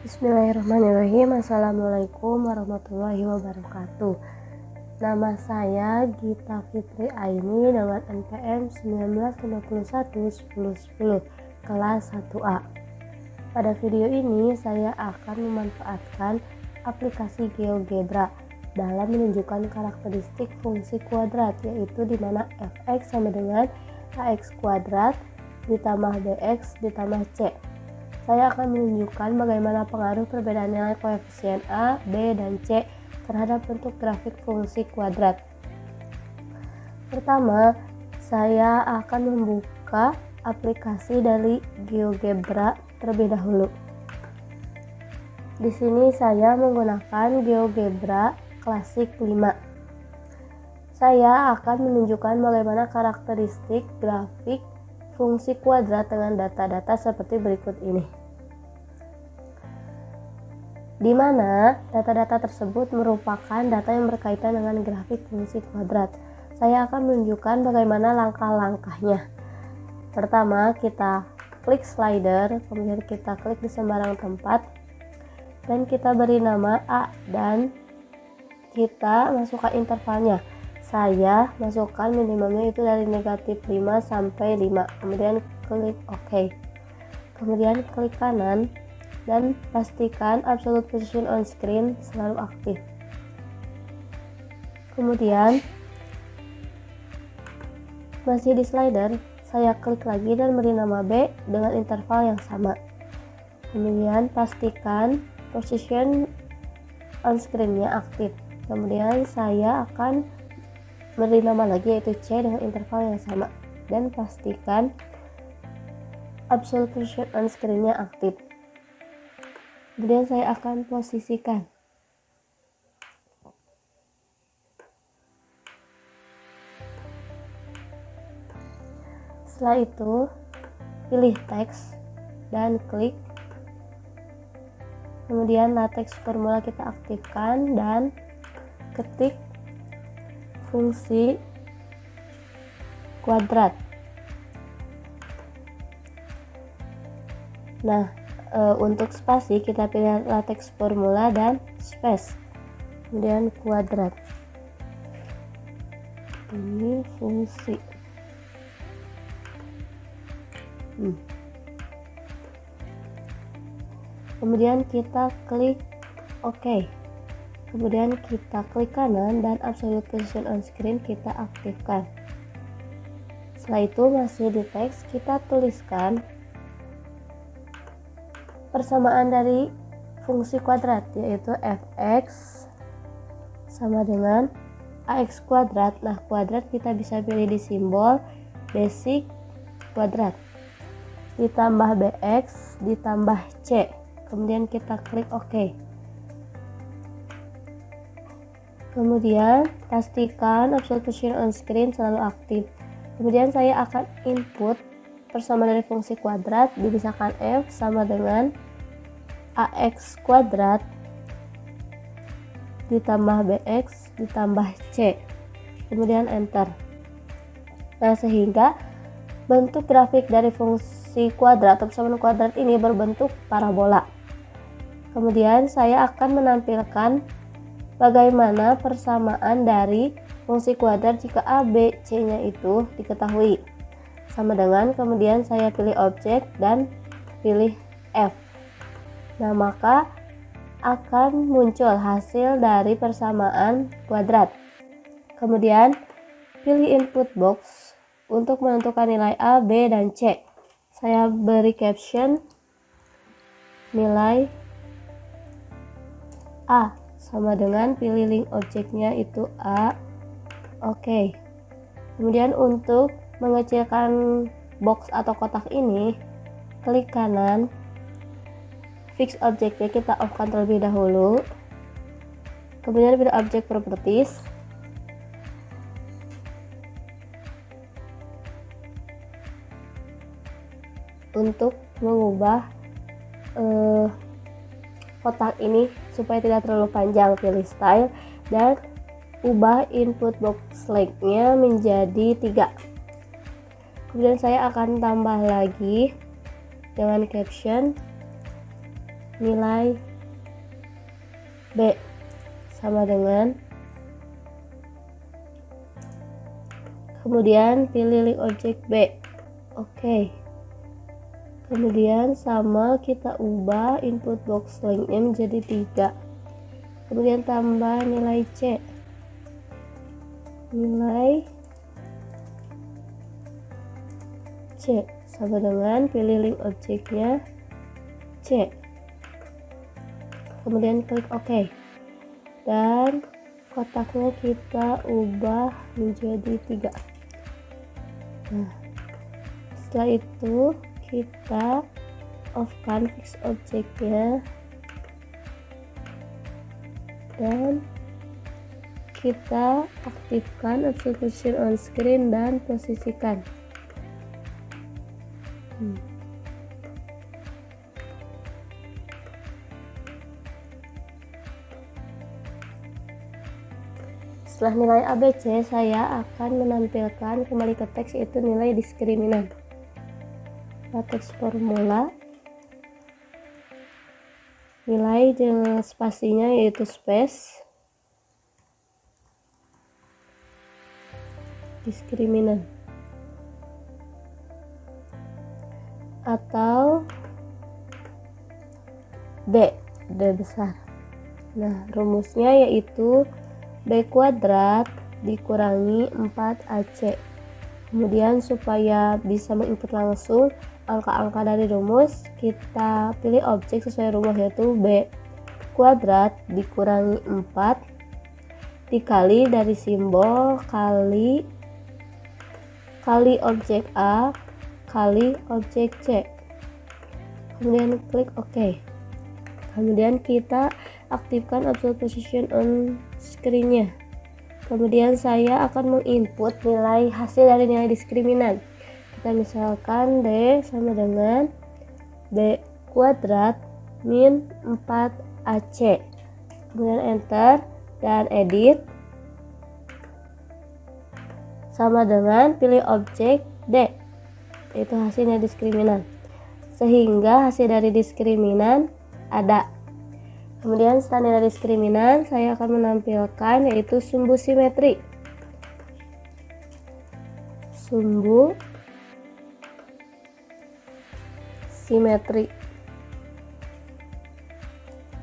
Bismillahirrahmanirrahim. Assalamualaikum warahmatullahi wabarakatuh. Nama saya Gita Fitri Aini dengan NPM 1951 kelas 1A. Pada video ini saya akan memanfaatkan aplikasi GeoGebra dalam menunjukkan karakteristik fungsi kuadrat, yaitu di mana fx sama dengan ax kuadrat ditambah bx ditambah c. Saya akan menunjukkan bagaimana pengaruh perbedaan nilai koefisien A, B, dan C terhadap bentuk grafik fungsi kuadrat. Pertama, saya akan membuka aplikasi dari GeoGebra terlebih dahulu. Di sini saya menggunakan GeoGebra Classic 5. Saya akan menunjukkan bagaimana karakteristik grafik fungsi kuadrat dengan data-data seperti berikut ini, di mana data-data tersebut merupakan data yang berkaitan dengan grafik fungsi kuadrat. Saya akan menunjukkan bagaimana langkah-langkahnya. Pertama, kita klik slider, kemudian kita klik di sembarang tempat, dan kita beri nama A, dan kita masukkan intervalnya. Saya masukkan minimumnya itu dari negatif 5 sampai 5, kemudian klik OK, kemudian klik kanan dan pastikan absolute position on screen selalu aktif. Kemudian masih di slider, saya klik lagi dan beri nama B dengan interval yang sama, kemudian pastikan position on screen-nya aktif. Kemudian saya akan beri nama lagi yaitu C dengan interval yang sama, dan pastikan absolute position on screen-nya aktif. Kemudian saya akan posisikan. Setelah itu pilih teks dan klik. Kemudian latex formula kita aktifkan dan ketik fungsi kuadrat. Nah, untuk spasi kita pilih latex formula dan space, kemudian kuadrat. Ini fungsi. Kemudian kita klik OK. Kemudian kita klik kanan dan absolute position on screen kita aktifkan. Setelah itu masih di teks, kita tuliskan persamaan dari fungsi kuadrat, yaitu fx sama dengan ax kuadrat. Nah, kuadrat kita bisa pilih di simbol basic kuadrat ditambah bx ditambah c, kemudian kita klik OK. Kemudian pastikan absolute position on screen selalu aktif. Kemudian saya akan input persamaan dari fungsi kuadrat, dipisahkan f sama dengan ax kuadrat ditambah bx ditambah c, kemudian enter. Nah, sehingga bentuk grafik dari fungsi kuadrat atau persamaan kuadrat ini berbentuk parabola. Kemudian saya akan menampilkan bagaimana persamaan dari fungsi kuadrat jika A, B, C-nya itu diketahui. Sama dengan, kemudian saya pilih objek dan pilih F. Nah, maka akan muncul hasil dari persamaan kuadrat. Kemudian pilih input box untuk menentukan nilai A, B, dan C. Saya beri caption nilai A sama dengan pilih link objeknya itu A. Oke. Kemudian untuk mengecilkan box atau kotak ini, klik kanan, fix objeknya kita off-kan terlebih dahulu. Kemudian pilih object properties. Untuk mengubah kotak ini supaya tidak terlalu panjang, pilih style dan ubah input box length-nya menjadi 3. Kemudian saya akan tambah lagi dengan caption nilai B sama dengan, kemudian pilih link objek B. Oke. Kemudian sama kita ubah input box linknya menjadi 3. Kemudian tambah nilai C. Nilai C sama dengan pilih link objeknya C. Kemudian klik OK. Dan kotaknya kita ubah menjadi 3. Nah, setelah itu kita off-kan fix objeknya dan kita aktifkan Absolute Position on Screen dan posisikan. Setelah nilai ABC, saya akan menampilkan kembali ke teks, yaitu nilai diskriminan. Teks formula, nilai dengan spasinya yaitu space, diskriminan, atau D besar. Nah, rumusnya yaitu B kuadrat dikurangi 4AC. Kemudian supaya bisa menginput langsung angka-angka dari rumus, kita pilih objek sesuai rumus, yaitu B kuadrat dikurangi 4 dikali dari simbol kali objek A kali objek C. Kemudian klik OK. Kemudian kita aktifkan Absolute Position on Screen-nya. Kemudian saya akan menginput nilai hasil dari nilai diskriminan. Kita misalkan D sama dengan B kuadrat min 4AC. Kemudian enter dan edit. Sama dengan pilih objek D, yaitu hasilnya diskriminan. Sehingga hasil dari diskriminan ada. Kemudian setelah nilai diskriminan, saya akan menampilkan yaitu sumbu simetri. Sumbu simetri,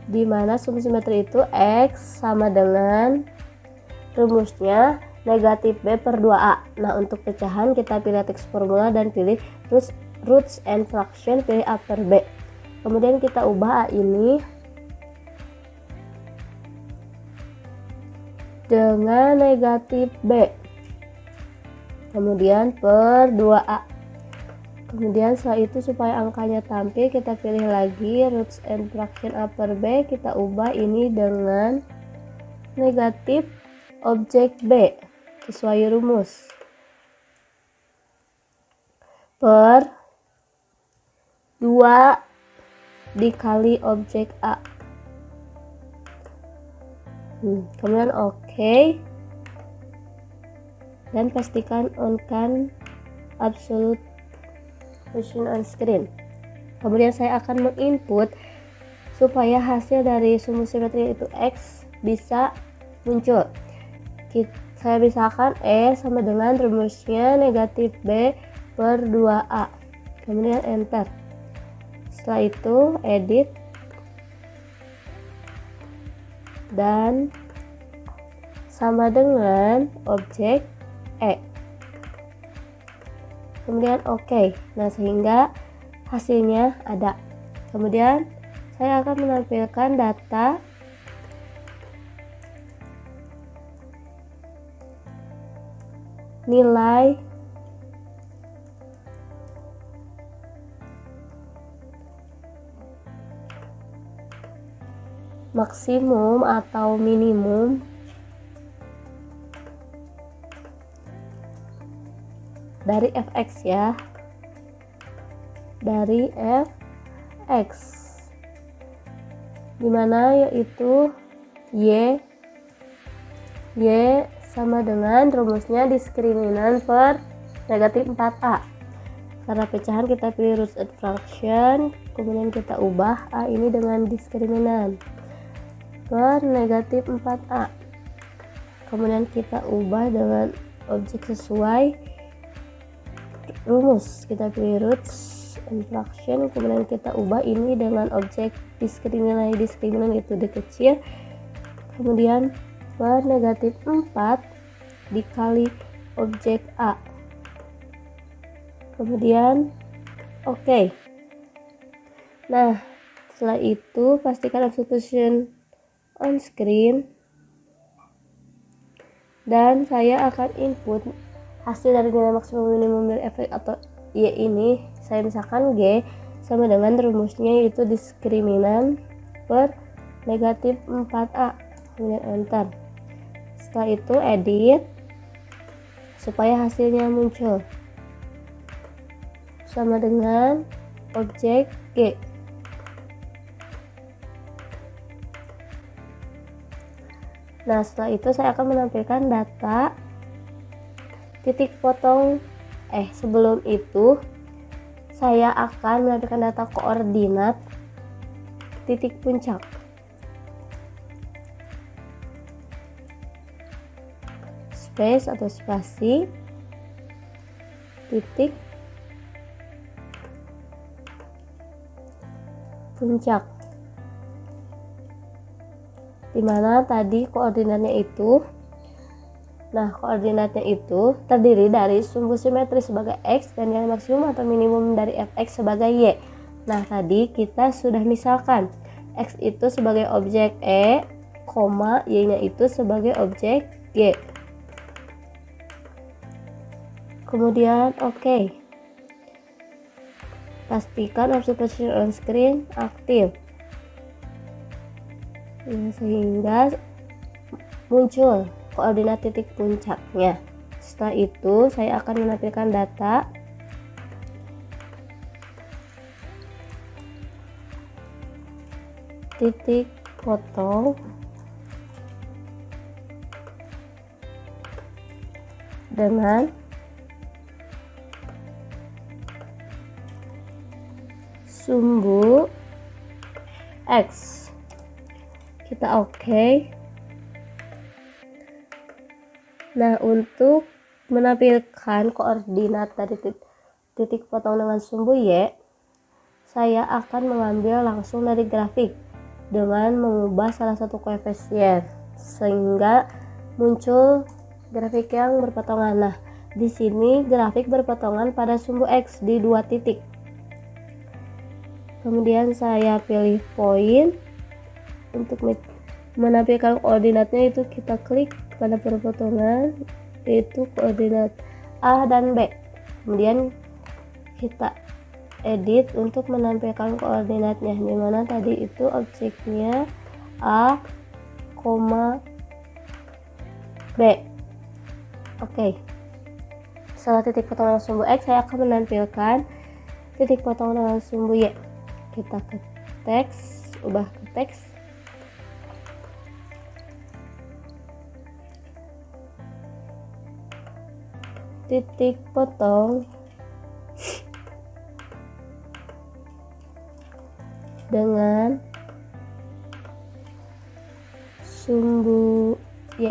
di mana sumbu simetri itu X sama dengan rumusnya negatif B per 2A. Nah, untuk pecahan kita pilih teks formula dan pilih roots and fraction, pilih A per B. Kemudian kita ubah A ini dengan negatif B, kemudian per 2A. Kemudian setelah itu supaya angkanya tampil, kita pilih lagi roots and fraction A per B, kita ubah ini dengan negatif objek B sesuai rumus per 2 dikali objek A. Kemudian OK, dan pastikan on-kan Absolute Position on Screen. Kemudian saya akan menginput supaya hasil dari sumbu simetri itu X bisa muncul. Saya misalkan E sama dengan rumusnya negatif B per 2A. Kemudian enter. Setelah itu edit dan sama dengan objek E. Kemudian OK. Nah, sehingga hasilnya ada. Kemudian saya akan menampilkan data nilai maksimum atau minimum dari fx ya, dari fx, dimana yaitu y sama dengan rumusnya diskriminan per negatif 4a. Karena pecahan kita pilih roots and fraction, kemudian kita ubah A ini dengan diskriminan per negatif 4A, kemudian kita ubah dengan objek sesuai rumus, kita pilih roots and fraction, kemudian kita ubah ini dengan objek diskriminan itu dikecil, kemudian per negatif 4 dikali objek A, kemudian oke. Nah, setelah itu pastikan substitution on screen, dan saya akan input hasil dari nilai maksimum minimum dari f atau y ini. Saya misalkan G sama dengan rumusnya yaitu diskriminan per negatif 4A, kemudian enter. Setelah itu edit supaya hasilnya muncul sama dengan objek G. Nah, setelah itu saya akan menampilkan data titik potong. Sebelum itu saya akan menampilkan data koordinat titik puncak. Space atau spasi titik puncak, dimana tadi koordinatnya itu, koordinatnya itu terdiri dari sumbu simetris sebagai X dan nilai maksimum atau minimum dari Fx sebagai Y. Nah, tadi kita sudah misalkan X itu sebagai objek E, Y-nya itu sebagai objek G. Kemudian oke. Pastikan observation on screen aktif. Sehingga muncul koordinat titik puncaknya. Setelah itu saya akan menampilkan data titik potong dengan sumbu X. Kita oke. Nah, untuk menampilkan koordinat dari titik potong dengan sumbu Y, saya akan mengambil langsung dari grafik dengan mengubah salah satu koefisien sehingga muncul grafik yang berpotongan. Nah, di sini grafik berpotongan pada sumbu X di 2 titik. Kemudian saya pilih poin. Untuk menampilkan koordinatnya itu kita klik pada perpotongan, yaitu koordinat A dan B. Kemudian kita edit untuk menampilkan koordinatnya, dimana tadi itu objeknya A, B. Oke. Setelah titik potong dengan sumbu X, saya akan menampilkan titik potong dengan sumbu Y. Kita ke teks, ubah ke teks. Titik potong dengan sumbu Y.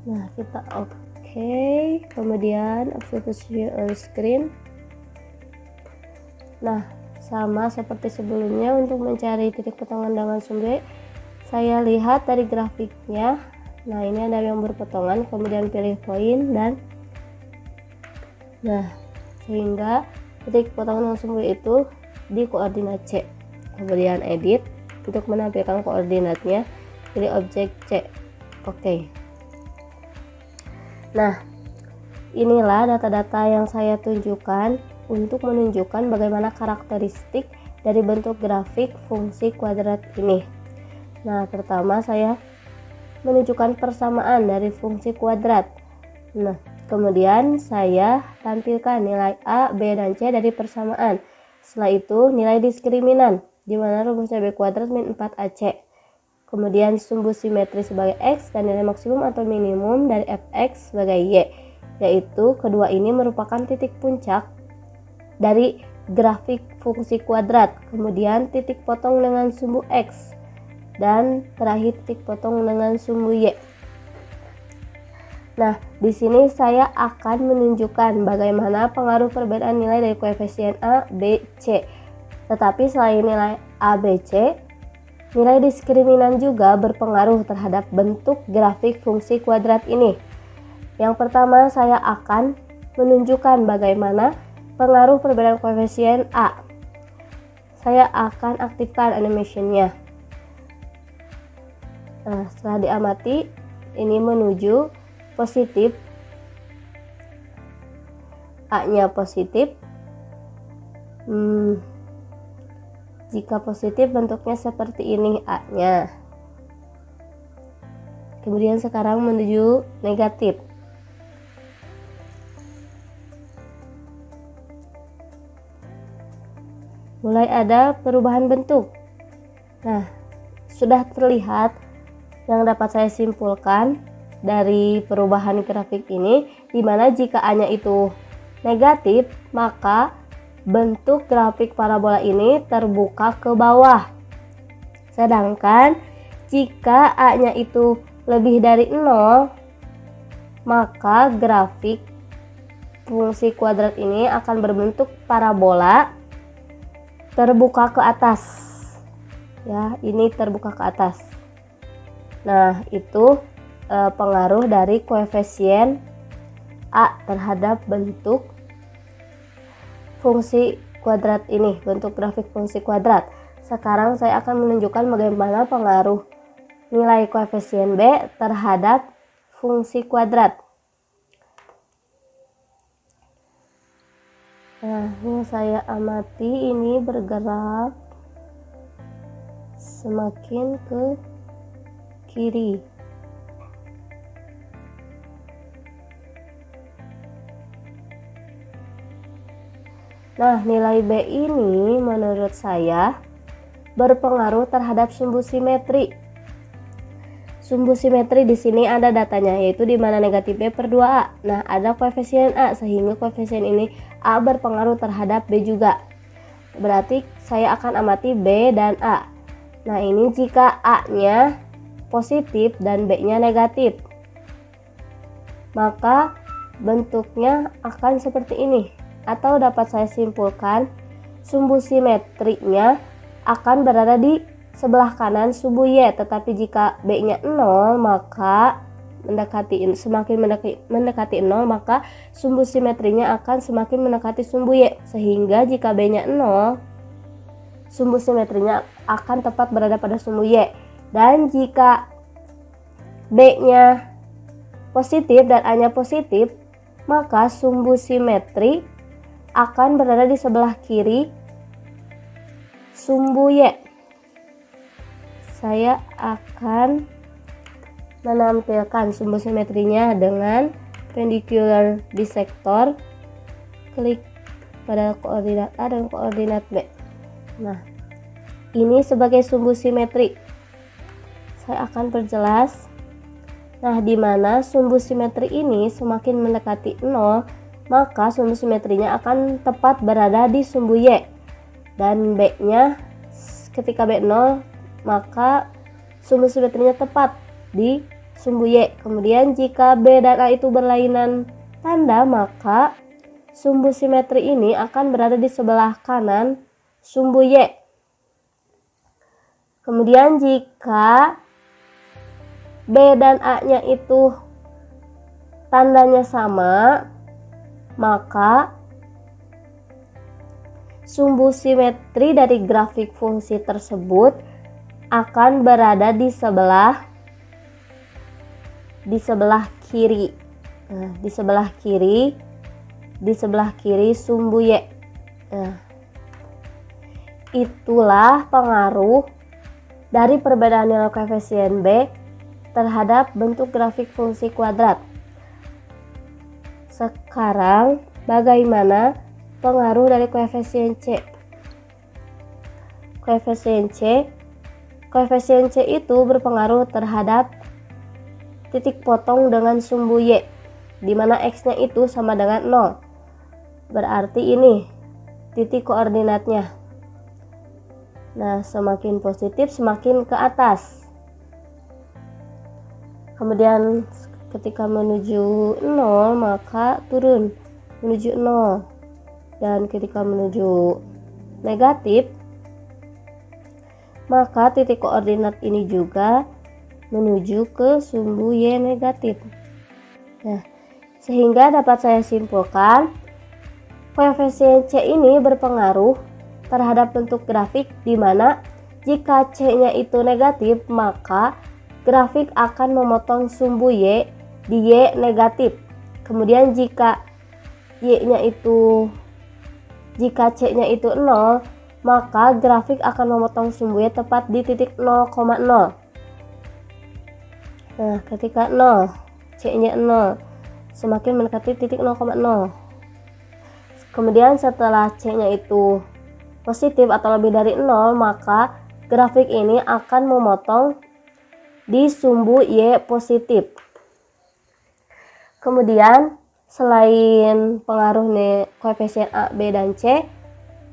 Nah, kita oke. Kemudian observation on screen. Nah, sama seperti sebelumnya, untuk mencari titik potongan dengan sumbu Y, saya lihat dari grafiknya. Nah, ini ada yang berpotongan, kemudian pilih poin dan sehingga titik potongan dengan sumbu itu di koordinat C. Kemudian edit untuk menampilkan koordinatnya, pilih objek C. Oke. Nah, inilah data-data yang saya tunjukkan untuk menunjukkan bagaimana karakteristik dari bentuk grafik fungsi kuadrat ini. Nah, pertama saya menunjukkan persamaan dari fungsi kuadrat. Nah, kemudian saya tampilkan nilai A, B, dan C dari persamaan. Setelah itu nilai diskriminan, di mana rumusnya B kuadrat min 4AC. Kemudian sumbu simetris sebagai X dan nilai maksimum atau minimum dari Fx sebagai Y, yaitu kedua ini merupakan titik puncak dari grafik fungsi kuadrat, kemudian titik potong dengan sumbu X, dan terakhir titik potong dengan sumbu Y. Nah, di sini saya akan menunjukkan bagaimana pengaruh perbedaan nilai dari koefisien A, B, C. Tetapi selain nilai A, B, C, nilai diskriminan juga berpengaruh terhadap bentuk grafik fungsi kuadrat ini. Yang pertama, saya akan menunjukkan bagaimana pengaruh perbedaan koefisien A. Saya akan aktifkan animation-nya. Nah, setelah diamati, ini menuju positif, A-nya positif. Jika positif bentuknya seperti ini A-nya. Kemudian sekarang menuju negatif. Mulai ada perubahan bentuk. Nah, sudah terlihat yang dapat saya simpulkan dari perubahan grafik ini, di mana jika A-nya itu negatif, maka bentuk grafik parabola ini terbuka ke bawah. Sedangkan jika A-nya itu lebih dari 0, maka grafik fungsi kuadrat ini akan berbentuk parabola terbuka ke atas. Ya, ini terbuka ke atas. Nah, itu pengaruh dari koefisien A terhadap bentuk fungsi kuadrat ini, bentuk grafik fungsi kuadrat. Sekarang saya akan menunjukkan bagaimana pengaruh nilai koefisien B terhadap fungsi kuadrat. Nah, ini saya amati, ini bergerak semakin ke kiri. Nah, nilai B ini menurut saya berpengaruh terhadap sumbu simetri. Sumbu simetri di sini ada datanya, yaitu di mana negatif B per 2A. Nah, ada koefisien A, sehingga koefisien ini A berpengaruh terhadap B juga. Berarti saya akan amati B dan A. Nah, ini jika A-nya positif dan B-nya negatif, maka bentuknya akan seperti ini. Atau dapat saya simpulkan, sumbu simetrinya akan berada di sebelah kanan sumbu Y. Tetapi jika B-nya 0, maka semakin mendekati 0, maka sumbu simetrinya akan semakin mendekati sumbu Y. Sehingga jika B-nya 0, sumbu simetrinya akan tepat berada pada sumbu Y. Dan jika B-nya positif dan A-nya positif, maka sumbu simetri akan berada di sebelah kiri sumbu Y. Saya akan menampilkan sumbu simetrinya dengan perpendicular bisector. Klik pada koordinat A dan koordinat B. Nah, ini sebagai sumbu simetri. Saya akan perjelas. Nah, di mana sumbu simetri ini semakin mendekati 0, maka sumbu simetrinya akan tepat berada di sumbu Y. Dan B-nya ketika B 0, maka sumbu simetrinya tepat di sumbu Y. Kemudian jika B dan A itu berlainan tanda, maka sumbu simetri ini akan berada di sebelah kanan sumbu Y. Kemudian jika B dan A-nya itu tandanya sama, maka sumbu simetri dari grafik fungsi tersebut akan berada di sebelah kiri. Nah, di sebelah kiri sumbu Y. Nah, itulah pengaruh dari perbedaan nilai koefisien B terhadap bentuk grafik fungsi kuadrat. Sekarang bagaimana pengaruh dari koefisien C? Koefisien C itu berpengaruh terhadap titik potong dengan sumbu Y, di mana X-nya itu sama dengan 0. Berarti ini titik koordinatnya. Nah, semakin positif semakin ke atas. Kemudian ketika menuju 0 maka turun menuju 0. Dan ketika menuju negatif maka titik koordinat ini juga menuju ke sumbu Y negatif. Nah, sehingga dapat saya simpulkan koefisien C ini berpengaruh terhadap bentuk grafik, di mana jika C-nya itu negatif maka grafik akan memotong sumbu Y di Y negatif. Kemudian jika C-nya itu 0, maka grafik akan memotong sumbu Y tepat di titik 0,0. Nah, ketika 0, C-nya 0, semakin mendekati titik 0,0. Kemudian setelah C-nya itu positif atau lebih dari 0, maka grafik ini akan memotong di sumbu Y positif. Kemudian selain pengaruh koefisien A, B, dan C,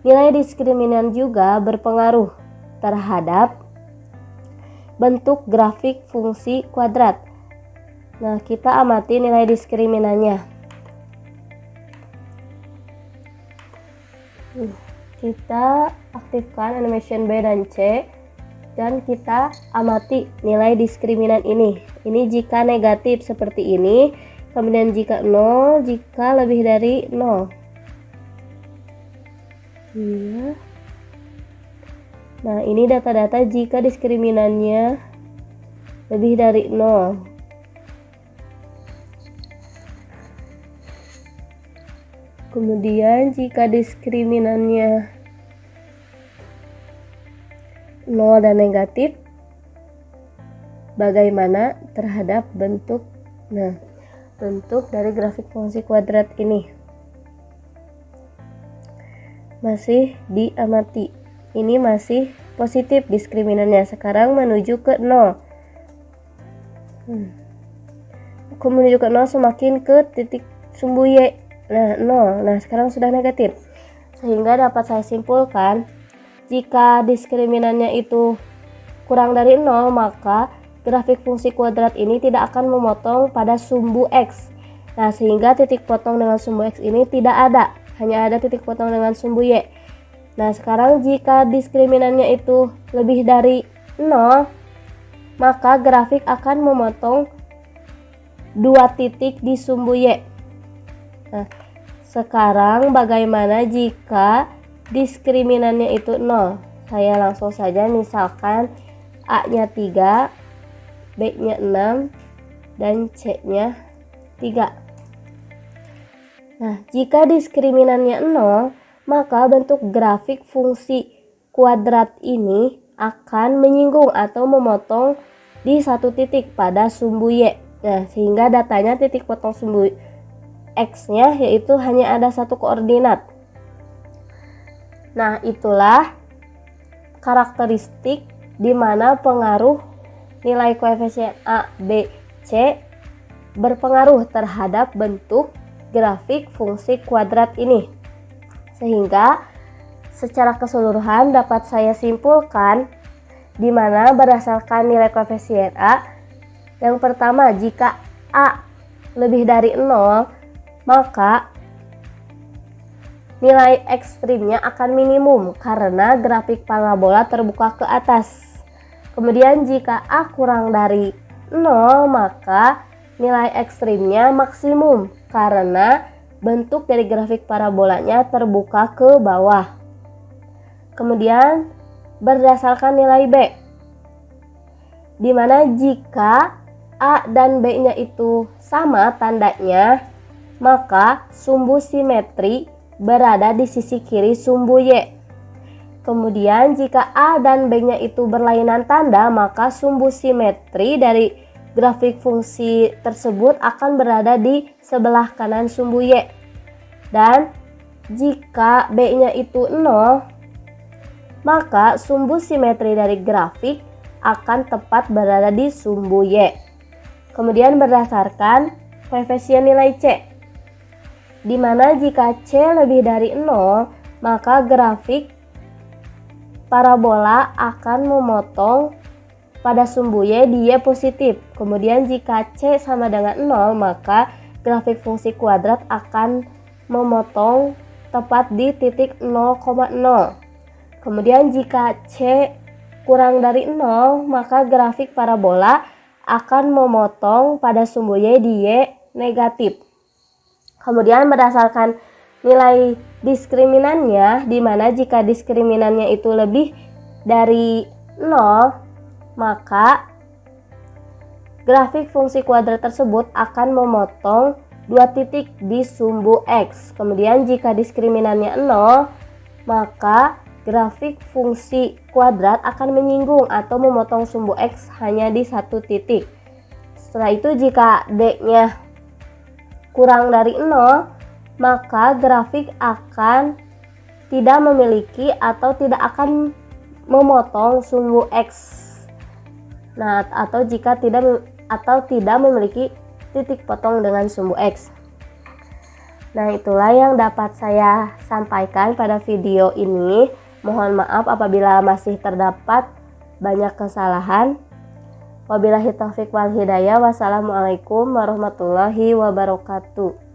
nilai diskriminan juga berpengaruh terhadap bentuk grafik fungsi kuadrat. Nah, kita amati nilai diskriminannya. Kita aktifkan animation B dan C dan kita amati nilai diskriminan ini. Ini jika negatif seperti ini, kemudian jika 0, jika lebih dari 0. Nah, ini data-data jika diskriminannya lebih dari 0. Kemudian jika diskriminannya 0 dan negatif, bagaimana terhadap bentuk dari grafik fungsi kuadrat ini? Masih diamati. Ini masih positif diskriminannya, sekarang menuju ke 0. Menuju ke 0 semakin ke titik sumbu Y. Nah, 0. Nah, sekarang sudah negatif. Sehingga dapat saya simpulkan, jika diskriminannya itu kurang dari 0, maka grafik fungsi kuadrat ini tidak akan memotong pada sumbu X. Nah, sehingga titik potong dengan sumbu X ini tidak ada. Hanya ada titik potong dengan sumbu Y. Nah, sekarang jika diskriminannya itu lebih dari 0, maka grafik akan memotong 2 titik di sumbu Y. Nah, sekarang bagaimana jika diskriminannya itu 0? Saya langsung saja misalkan A-nya 3, B-nya 6, dan C-nya 3. Nah, jika diskriminannya 0, maka bentuk grafik fungsi kuadrat ini akan menyinggung atau memotong di satu titik pada sumbu Y. Nah, sehingga datanya titik potong sumbu X-nya yaitu hanya ada satu koordinat. Nah, itulah karakteristik di mana pengaruh nilai koefisien A, B, C berpengaruh terhadap bentuk grafik fungsi kuadrat ini. Sehingga secara keseluruhan dapat saya simpulkan di mana berdasarkan nilai koefisien A, yang pertama, jika A lebih dari 0, maka nilai ekstrimnya akan minimum karena grafik parabola terbuka ke atas. Kemudian jika A kurang dari 0, maka nilai ekstrimnya maksimum karena bentuk dari grafik parabolanya terbuka ke bawah. Kemudian berdasarkan nilai B, di mana jika A dan B-nya itu sama tandanya, maka sumbu simetri berada di sisi kiri sumbu Y. Kemudian jika A dan B-nya itu berlainan tanda, maka sumbu simetri dari grafik fungsi tersebut akan berada di sebelah kanan sumbu Y. Dan jika B-nya itu 0, maka sumbu simetri dari grafik akan tepat berada di sumbu Y. Kemudian berdasarkan koefisien nilai C, di mana jika C lebih dari 0, maka grafik parabola akan memotong pada sumbu Y di Y positif. Kemudian jika C sama dengan 0, maka grafik fungsi kuadrat akan memotong tepat di titik 0,0. Kemudian jika C kurang dari 0, maka grafik parabola akan memotong pada sumbu Y di Y negatif. Kemudian berdasarkan nilai diskriminannya, di mana jika diskriminannya itu lebih dari 0, maka grafik fungsi kuadrat tersebut akan memotong 2 titik di sumbu X. Kemudian jika diskriminannya 0, maka grafik fungsi kuadrat akan menyinggung atau memotong sumbu X hanya di 1 titik. Setelah itu jika D-nya kurang dari 0, maka grafik akan tidak memiliki atau tidak akan memotong sumbu X. Nah, atau jika tidak memiliki titik potong dengan sumbu X. Nah, itulah yang dapat saya sampaikan pada video ini. Mohon maaf apabila masih terdapat banyak kesalahan. Wabillahi taufiq wal hidayah. Wassalamualaikum warahmatullahi wabarakatuh.